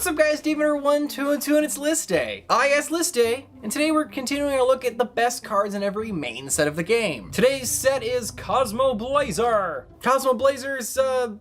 What's up guys, Demoner1212 and it's list day. Yes, list day, and today we're continuing to look at the best cards in every main set of the game. Today's set is Cosmo Blazer. Cosmo Blazer is a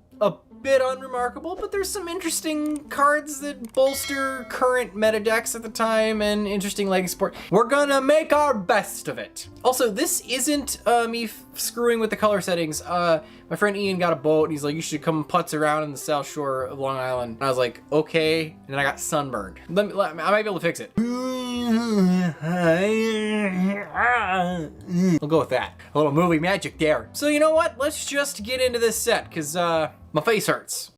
bit unremarkable, but there's some interesting cards that bolster current meta decks at the time and interesting legacy support. We're gonna make our best of it. Also, this isn't me screwing with the color settings. My friend Ian got a boat and he's like, you should come putz around in the South Shore of Long Island. And I was like, okay, and then I got sunburned. I might be able to fix it. We'll go with that. A little movie magic there. So you know what? Let's just get into this set, because my face hurts.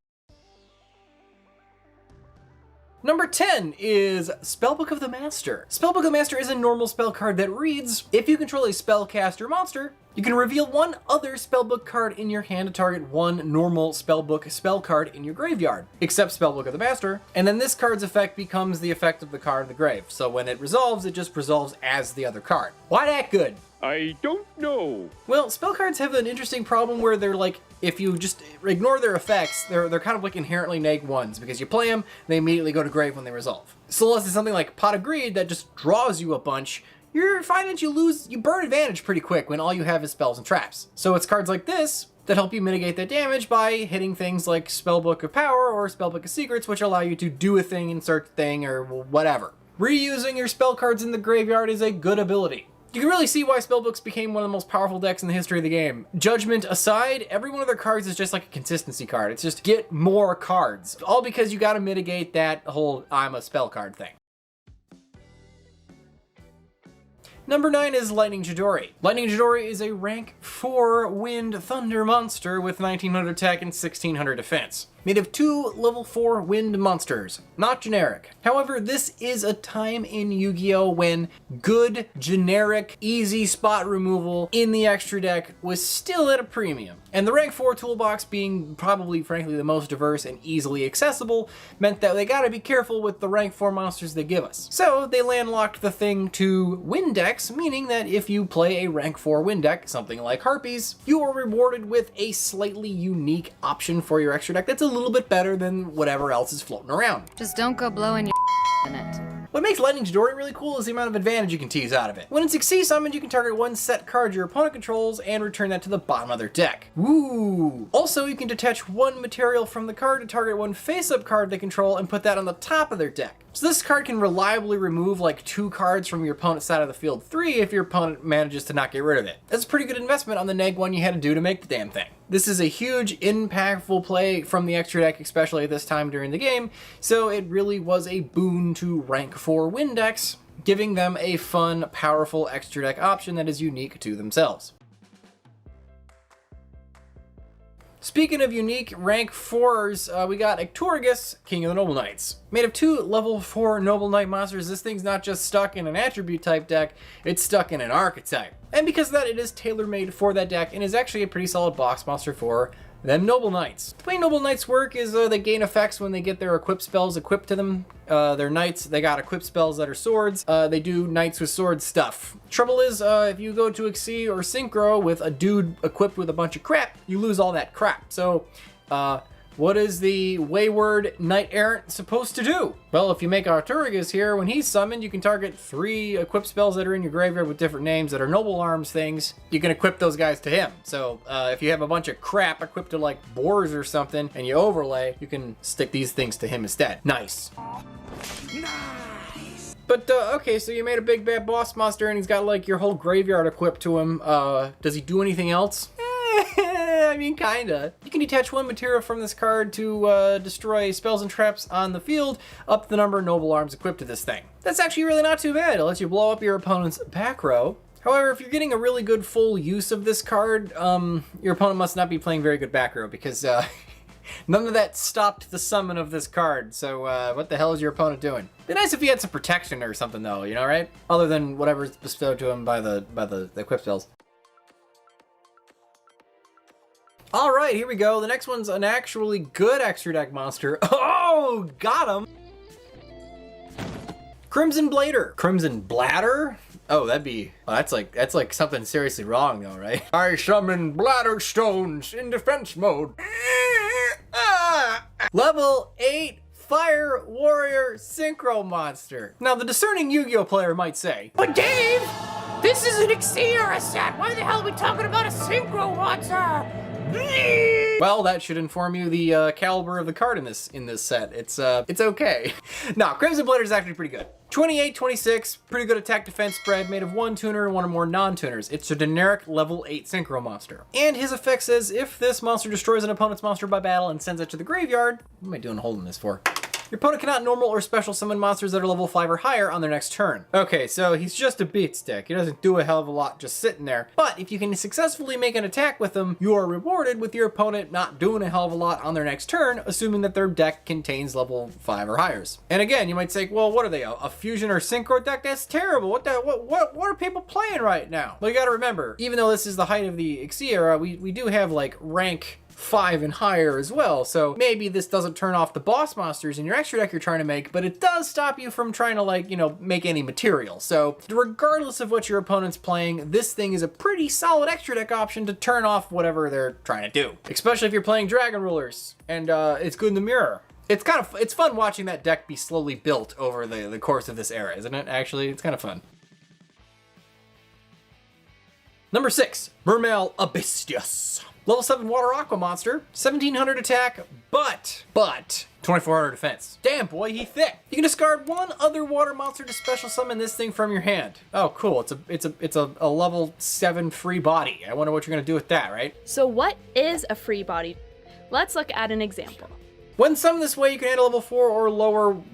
Number 10 is Spellbook of the Master. Spellbook of the Master is a normal spell card that reads, if you control a spellcaster monster, you can reveal one other spellbook card in your hand to target one normal spellbook spell card in your graveyard, except Spellbook of the Master, and then this card's effect becomes the effect of the card in the grave. So when it resolves, it just resolves as the other card. Why that good? I don't know. Well, spell cards have an interesting problem where they're like, if you just ignore their effects, they're kind of like inherently -1s, because you play them, they immediately go to grave when they resolve. So unless it's something like Pot of Greed that just draws you a bunch, you're finding that you burn advantage pretty quick when all you have is spells and traps. So it's cards like this that help you mitigate that damage by hitting things like Spellbook of Power or Spellbook of Secrets, which allow you to do a thing, insert a thing, or whatever. Reusing your spell cards in the graveyard is a good ability. You can really see why spellbooks became one of the most powerful decks in the history of the game. Judgment aside, every one of their cards is just like a consistency card. It's just get more cards. All because you gotta mitigate that whole I'm a spell card thing. Number 9 is Lightning Chidori. Lightning Chidori is a rank 4 wind thunder monster with 1900 attack and 1600 defense. Made of 2 level 4 wind monsters, not generic. However, this is a time in Yu-Gi-Oh! When good, generic, easy spot removal in the extra deck was still at a premium. And the rank 4 toolbox being probably, frankly, the most diverse and easily accessible meant that they gotta be careful with the rank 4 monsters they give us. So they landlocked the thing to wind decks, meaning that if you play a rank 4 wind deck, something like Harpies, you are rewarded with a slightly unique option for your extra deck that's a little bit better than whatever else is floating around. Just don't go blowing your in it. What makes Lightning Chidori really cool is the amount of advantage you can tease out of it. When it's XC summoned, you can target one set card your opponent controls and return that to the bottom of their deck. Woo! Also, you can detach one material from the card to target one face-up card they control and put that on the top of their deck. So this card can reliably remove like 2 cards from your opponent's side of the field 3 if your opponent manages to not get rid of it. That's a pretty good investment on the -1 you had to do to make the damn thing. This is a huge, impactful play from the extra deck, especially at this time during the game, so it really was a boon to rank 4 win decks, giving them a fun, powerful extra deck option that is unique to themselves. Speaking of unique rank 4s, we got Ictorigus, King of the Noble Knights. Made of 2 level 4 Noble Knight monsters, this thing's not just stuck in an attribute type deck, it's stuck in an archetype. And because of that, it is tailor-made for that deck and is actually a pretty solid box monster for them Noble Knights. The way Noble Knights work is they gain effects when they get their equip spells equipped to them. They're knights, they got equipped spells that are swords. They do knights with sword stuff. Trouble is, if you go to XC or Synchro with a dude equipped with a bunch of crap, you lose all that crap. So, what is the wayward knight errant supposed to do? Well, if you make Arturigus here, when he's summoned, you can target 3 equipped spells that are in your graveyard with different names that are noble arms things. You can equip those guys to him. So if you have a bunch of crap equipped to like boars or something and you overlay, you can stick these things to him instead. Nice. But, okay, so you made a big bad boss monster and he's got like your whole graveyard equipped to him. Does he do anything else? I mean, kinda. You can detach one material from this card to destroy spells and traps on the field, up to the number of noble arms equipped to this thing. That's actually really not too bad. It lets you blow up your opponent's back row. However, if you're getting a really good full use of this card, your opponent must not be playing very good back row, because none of that stopped the summon of this card. So what the hell is your opponent doing? It'd be nice if he had some protection or something though, you know, right? Other than whatever's bestowed to him by the equip spells. All right, here we go. The next one's an actually good extra deck monster. Oh, got him. Crimson Blader. Crimson Bladder? Oh, that's like something seriously wrong though, right? I summon bladder stones in defense mode. Level 8 Fire Warrior Synchro Monster. Now, the discerning Yu-Gi-Oh player might say, But Dave, this is an Xeria set. Why the hell are we talking about a synchro monster? well, that should inform you the caliber of the card in this set. It's okay. Now, Crimson Blader is actually pretty good. 28, 26, pretty good attack defense spread, made of one tuner and one or more non-tuners. It's a generic level 8 synchro monster. And his effect says, if this monster destroys an opponent's monster by battle and sends it to the graveyard, what am I doing holding this for? Your opponent cannot normal or special summon monsters that are level 5 or higher on their next turn. Okay, so he's just a beat stick. He doesn't do a hell of a lot just sitting there. But if you can successfully make an attack with him, you are rewarded with your opponent not doing a hell of a lot on their next turn, assuming that their deck contains level 5 or higher. And again, you might say, well, what are they, a fusion or synchro deck? That's terrible. What are people playing right now? Well, you gotta remember, even though this is the height of the Xi era, we do have like rank 5 and higher as well, so maybe this doesn't turn off the boss monsters in your extra deck you're trying to make, but it does stop you from trying to, like, you know, make any material. So regardless of what your opponent's playing, this thing is a pretty solid extra deck option to turn off whatever they're trying to do, especially if you're playing Dragon Rulers, and it's good in the mirror. It's fun watching that deck be slowly built over the course of this era, isn't it? Actually, it's kind of fun. Number 6, Mermail Abystius. Level 7 Water Aqua Monster, 1700 attack, but 2400 defense. Damn, boy, he thick. You can discard one other water monster to special summon this thing from your hand. Oh, cool. It's a level 7 free body. I wonder what you're gonna do with that, right? So what is a free body? Let's look at an example. When summoned this way, you can add a level 4 or lower When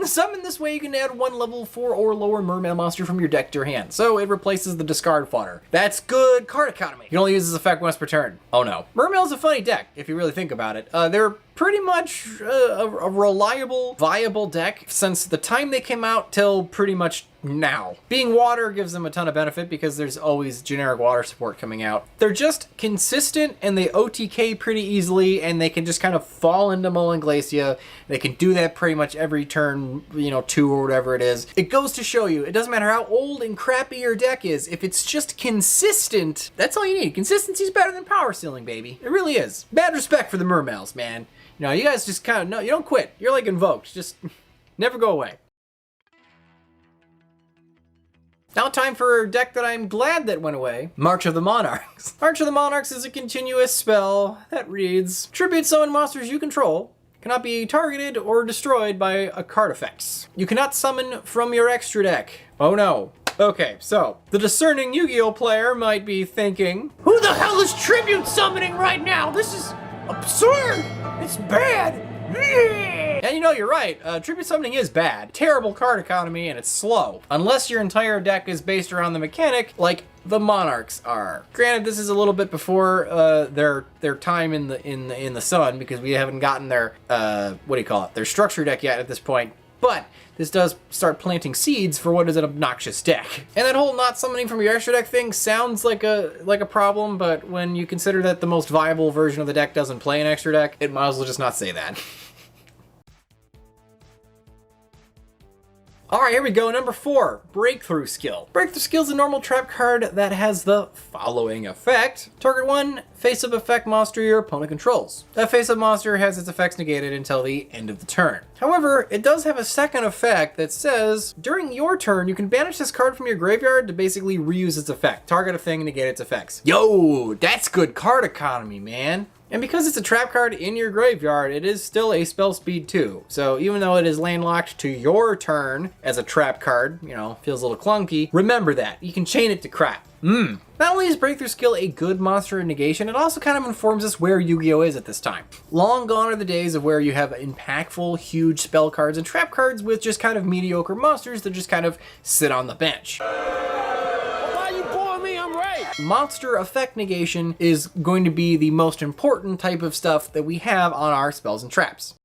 summoned this way, you can add one level 4 or lower mermail monster from your deck to your hand. So it replaces the discard fodder. That's good card economy. You can only use this effect once per turn. Oh no. Mermail's a funny deck, if you really think about it. They're pretty much a reliable, viable deck since the time they came out till pretty much now. Being water gives them a ton of benefit because there's always generic water support coming out. They're just consistent and they OTK pretty easily, and they can just kind of fall into Mullen Glacia. They can do that pretty much every turn, you know, 2 or whatever it is. It goes to show you, it doesn't matter how old and crappy your deck is, if it's just consistent, that's all you need. Consistency's better than power ceiling, baby. It really is. Bad respect for the Mermails, man. You know, you guys just kind of know, you don't quit. You're like Invoked, just never go away. Now time for a deck that I'm glad that went away. March of the Monarchs. March of the Monarchs is a continuous spell that reads, tribute summon monsters you control, cannot be targeted or destroyed by a card effects. You cannot summon from your extra deck. Oh no. Okay, so the discerning Yu-Gi-Oh player might be thinking, Who the hell is tribute summoning right now? This is absurd. It's bad. and you know, you're right, tribute summoning is bad. Terrible card economy, and it's slow. Unless your entire deck is based around the mechanic, like the Monarchs are. Granted, this is a little bit before their time in the sun, because we haven't gotten their their structure deck yet at this point. But this does start planting seeds for what is an obnoxious deck. And that whole not summoning from your extra deck thing sounds like a problem, but when you consider that the most viable version of the deck doesn't play an extra deck, it might as well just not say that. Alright, here we go. Number 4, Breakthrough Skill. Breakthrough Skill is a normal trap card that has the following effect. Target one face-up effect monster your opponent controls. That face-up monster has its effects negated until the end of the turn. However, it does have a second effect that says, during your turn, you can banish this card from your graveyard to basically reuse its effect. Target a thing, negate its effects. Yo, that's good card economy, man. And because it's a trap card in your graveyard, it is still a spell speed 2. So even though it is landlocked to your turn as a trap card, you know, feels a little clunky, remember that. You can chain it to crap. Not only is Breakthrough Skill a good monster in negation, it also kind of informs us where Yu-Gi-Oh is at this time. Long gone are the days of where you have impactful, huge spell cards and trap cards with just kind of mediocre monsters that just kind of sit on the bench. Monster effect negation is going to be the most important type of stuff that we have on our spells and traps.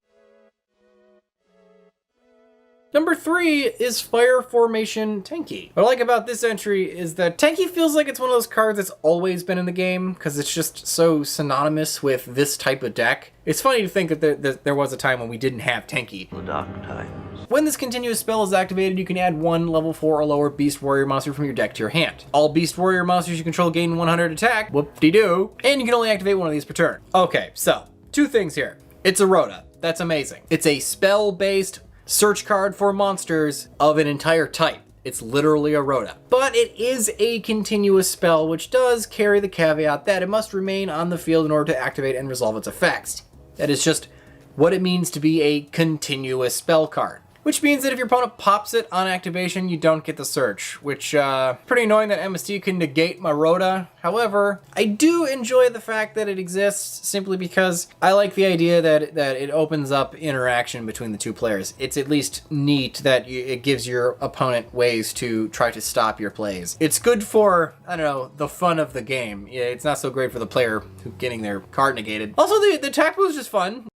Number 3 is Fire Formation Tenki. What I like about this entry is that Tenki feels like it's one of those cards that's always been in the game because it's just so synonymous with this type of deck. It's funny to think that there was a time when we didn't have Tenki. The dark times. When this continuous spell is activated, you can add one level 4 or lower Beast Warrior monster from your deck to your hand. All Beast Warrior monsters you control gain 100 attack, whoop-de-doo, and you can only activate one of these per turn. Okay, so Two things here. It's a Rhoda. That's amazing. It's a spell-based search card for monsters of an entire type. It's literally a Rhoda. But it is a continuous spell, which does carry the caveat that it must remain on the field in order to activate and resolve its effects. That is just what it means to be a continuous spell card. Which means that if your opponent pops it on activation, you don't get the search, which, pretty annoying that MST can negate my Rhoda. However, I do enjoy the fact that it exists simply because I like the idea that it opens up interaction between the two players. It's at least neat that it gives your opponent ways to try to stop your plays. It's good for, I don't know, the fun of the game. Yeah, it's not so great for the player who's getting their card negated. Also, the attack boost is just fun.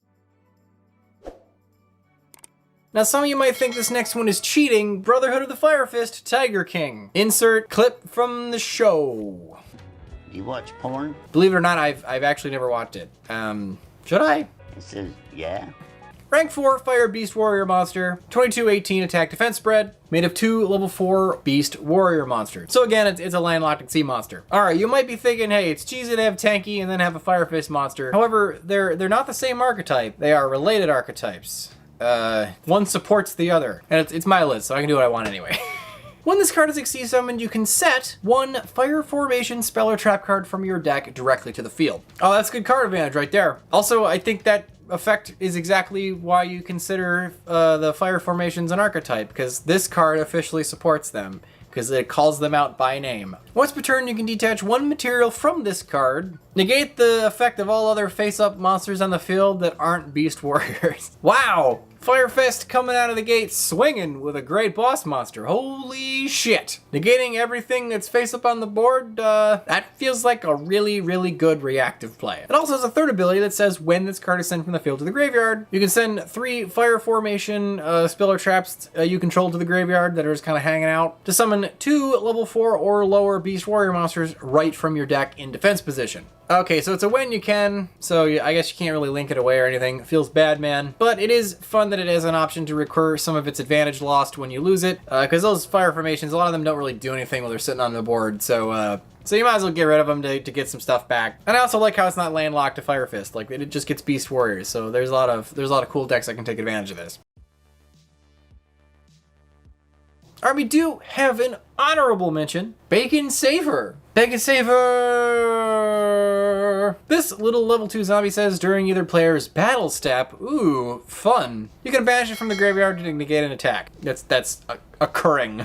Now, some of you might think this next one is cheating. Brotherhood of the Fire Fist, Tiger King. Insert clip from the show. You watch porn? Believe it or not, I've actually never watched it. Should I? It says, yeah. Rank 4 Fire Beast Warrior Monster, 2218 attack defense spread, made of 2 level 4 Beast Warrior monsters. So again, it's a landlocked at sea monster. Alright, you might be thinking, hey, it's cheesy to have tanky and then have a Fire Fist monster. However, they're not the same archetype. They are related archetypes. One supports the other. And it's my list, so I can do what I want anyway. When this card is XC summoned, you can set one Fire Formation spell or trap card from your deck directly to the field. Oh, that's good card advantage right there. Also, I think that effect is exactly why you consider the Fire Formations an archetype, because this card officially supports them, because it calls them out by name. Once per turn, you can detach one material from this card, negate the effect of all other face-up monsters on the field that aren't Beast Warriors. Wow! Fire Fist coming out of the gate swinging with a great boss monster. Holy shit. Negating everything that's face up on the board, that feels like a really, really good reactive play. It also has a third ability that says when this card is sent from the field to the graveyard, you can send 3 Fire Formation spell or traps you control to the graveyard that are just kind of hanging out to summon 2 level 4 or lower Beast Warrior monsters right from your deck in defense position. Okay, so it's a when you can, so I guess you can't really link it away or anything. It feels bad, man. But it is fun that it has an option to recur some of its advantage lost when you lose it, because those Fire Formations, a lot of them don't really do anything while they're sitting on the board, so you might as well get rid of them to get some stuff back. And I also like how it's not landlocked to Fire Fist. Like, it just gets Beast Warriors, so there's a lot of cool decks that can take advantage of this. Alright, we do have an honorable mention. Bacon Saver. Bacon Saver! This little level 2 zombie says during either player's battle step, ooh, fun. You can banish it from the graveyard to negate an attack. That's occurring.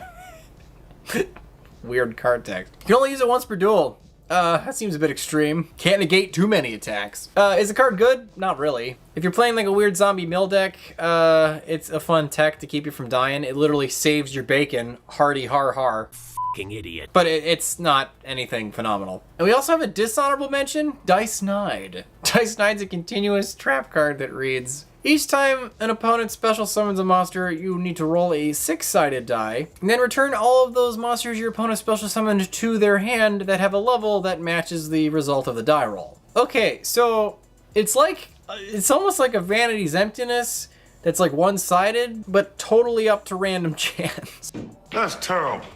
Weird card text. You can only use it once per duel. That seems a bit extreme. Can't negate too many attacks. Is the card good? Not really. If you're playing like a weird zombie mill deck, it's a fun tech to keep you from dying. It literally saves your bacon. Hardy har har. Fucking idiot. But it's not anything phenomenal. And we also have a dishonorable mention, Dice Nide. Dice Nide's a continuous trap card that reads, each time an opponent special summons a monster, you need to roll a 6-sided die, and then return all of those monsters your opponent special summoned to their hand that have a level that matches the result of the die roll. Okay, so it's almost like a Vanity's Emptiness that's like one-sided, but totally up to random chance. That's terrible.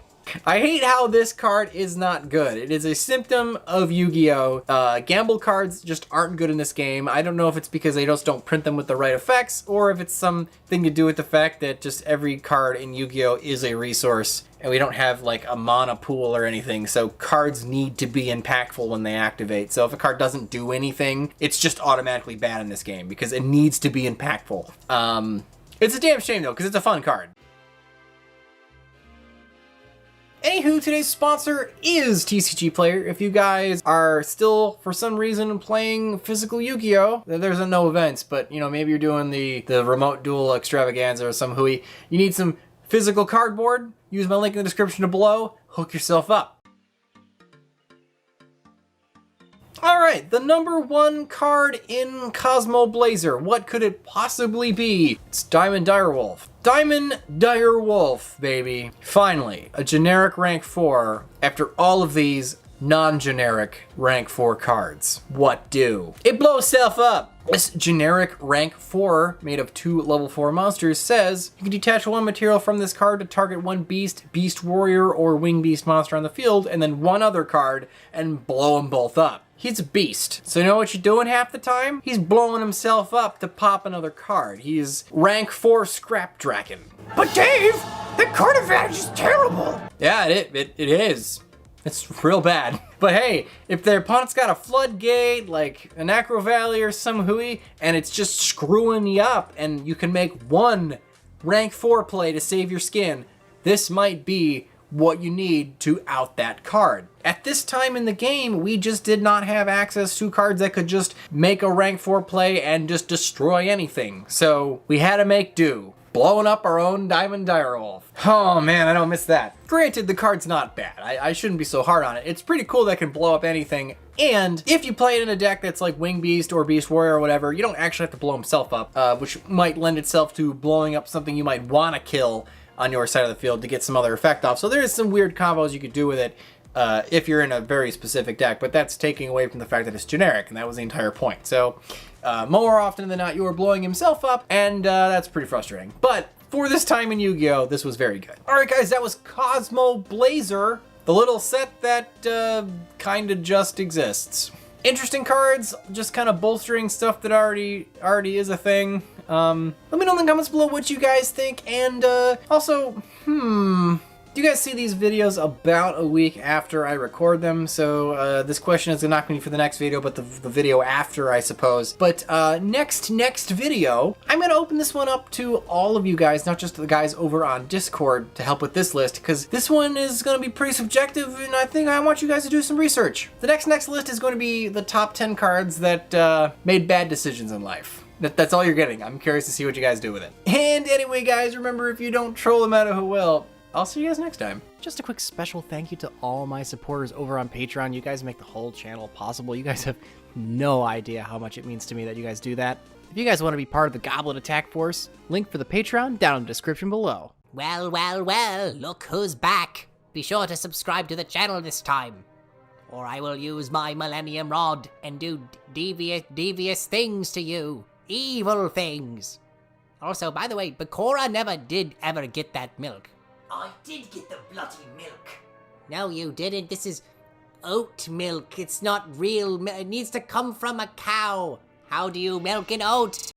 I hate how this card is not good. It is a symptom of Yu-Gi-Oh! Gamble cards just aren't good in this game. I don't know if it's because they just don't print them with the right effects, or if it's something to do with the fact that just every card in Yu-Gi-Oh! Is a resource, and we don't have like a mana pool or anything, so cards need to be impactful when they activate. So if a card doesn't do anything, it's just automatically bad in this game, because it needs to be impactful. It's a damn shame though, because it's a fun card. Anywho, today's sponsor is TCG Player. If you guys are still, for some reason, playing physical Yu-Gi-Oh! There's no events, but, you know, maybe you're doing the remote duel extravaganza or some hooey. You need some physical cardboard? Use my link in the description below. Hook yourself up. Alright, the number 1 card in Cosmo Blazer. What could it possibly be? It's Diamond Direwolf. Diamond Direwolf, baby. Finally, a generic rank 4 after all of these non-generic rank 4 cards. What do? It blows self up. This generic rank 4 made of 2 level 4 monsters says you can detach 1 material from this card to target 1 beast, beast warrior, or wing beast monster on the field, and then 1 other card and blow them both up. He's a beast. So you know what you're doing half the time? He's blowing himself up to pop another card. He's rank 4 Scrap Dragon. But Dave, the card advantage is terrible. Yeah, it is. It's real bad. But hey, if their opponent's got a Floodgate, like an Acro Valley or some hooey, and it's just screwing you up, and you can make 1 rank 4 play to save your skin, this might be what you need to out that card. At this time in the game, we just did not have access to cards that could just make a rank 4 play and just destroy anything. So we had to make do. Blowing up our own Diamond Direwolf. Oh man, I don't miss that. Granted, the card's not bad. I shouldn't be so hard on it. It's pretty cool that it can blow up anything. And if you play it in a deck that's like Wing Beast or Beast Warrior or whatever, you don't actually have to blow himself up, which might lend itself to blowing up something you might want to kill on your side of the field to get some other effect off. So there is some weird combos you could do with it if you're in a very specific deck, but that's taking away from the fact that it's generic, and that was the entire point. So more often than not, you are blowing himself up, and that's pretty frustrating. But for this time in Yu-Gi-Oh, this was very good. All right, guys, that was Cosmo Blazer, the little set that kind of just exists. Interesting cards, just kind of bolstering stuff that already is a thing. Let me know in the comments below what you guys think, and also, do you guys see these videos about a week after I record them? So this question is not going to be for the next video, but the video after, I suppose. But next video, I'm going to open this one up to all of you guys, not just the guys over on Discord, to help with this list, because this one is going to be pretty subjective, and I think I want you guys to do some research. The next list is going to be the top 10 cards that made bad decisions in life. That's all you're getting. I'm curious to see what you guys do with it. And anyway, guys, remember, if you don't troll them out of who will, I'll see you guys next time. Just a quick special thank you to all my supporters over on Patreon. You guys make the whole channel possible. You guys have no idea how much it means to me that you guys do that. If you guys want to be part of the Goblet Attack Force, link for the Patreon down in the description below. Well, look who's back. Be sure to subscribe to the channel this time, or I will use my Millennium Rod and do devious things to you. Evil things. Also, by the way, Bakura never did ever get that milk. I did get the bloody milk. No, you didn't. This is oat milk. It's not real milk. It needs to come from a cow. How do you milk an oat?